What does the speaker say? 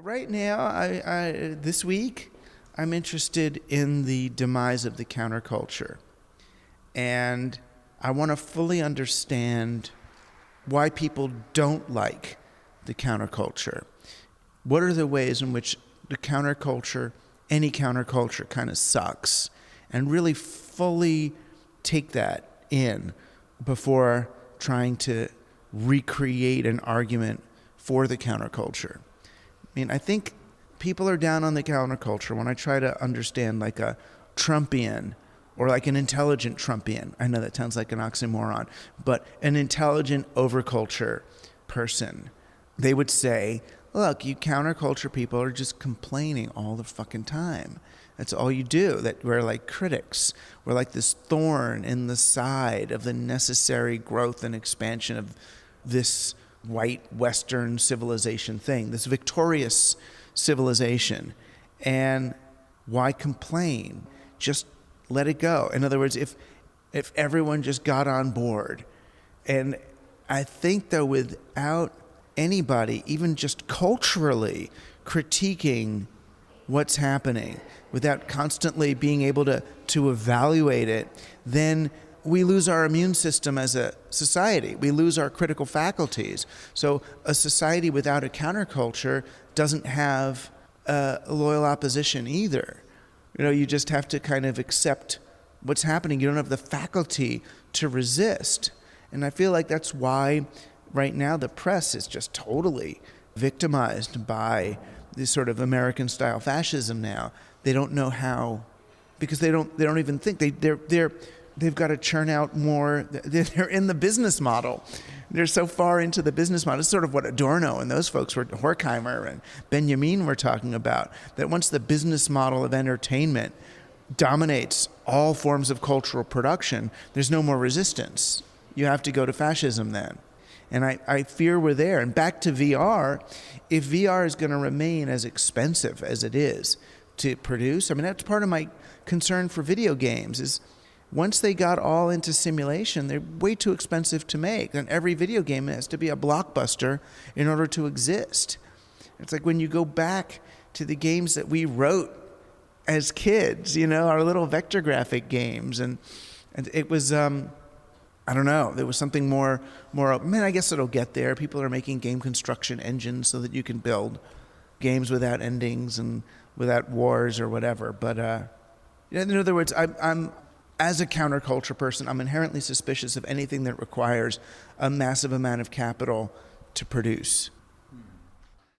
Right now, this week, I'm interested in the demise of the counterculture. And I want to fully understand why people don't like the counterculture. What are the ways in which the counterculture, any counterculture, kind of sucks? And really fully take that in before trying to recreate an argument for the counterculture. I mean, I think people are down on the counterculture when I try to understand like a Trumpian or like an intelligent Trumpian. I know that sounds like an oxymoron, but an intelligent overculture person. They would say, look, you counterculture people are just complaining all the fucking time. That's all you do. That we're like critics. We're like this thorn in the side of the necessary growth and expansion of this white Western civilization thing, this victorious civilization. And why complain? Just let it go. In other words, if everyone just got on board. And I think, though, without anybody, even just culturally, critiquing what's happening, without constantly being able to evaluate it, then we lose our immune system as a society. We lose our critical faculties. So a society without a counterculture doesn't have a loyal opposition either. You know, you just have to kind of accept what's happening. You don't have the faculty to resist. And I feel like that's why right now the press is just totally victimized by this sort of American-style fascism now. They don't know how, because they don't even think. They've got to churn out more. They're in the business model. They're so far into the business model. It's sort of what Adorno and those folks were, Horkheimer and Benjamin were talking about, that once the business model of entertainment dominates all forms of cultural production, there's no more resistance. You have to go to fascism then. And I fear we're there. And back to VR, if VR is going to remain as expensive as it is to produce, I mean, that's part of my concern for video games is once they got all into simulation, they're way too expensive to make. And every video game has to be a blockbuster in order to exist. It's like when you go back to the games that we wrote as kids, you know, our little vector graphic games. And it was, I don't know, there was something more, I mean, I guess it'll get there. People are making game construction engines so that you can build games without endings and without wars or whatever. But in other words, I'm as a counterculture person, I'm inherently suspicious of anything that requires a massive amount of capital to produce.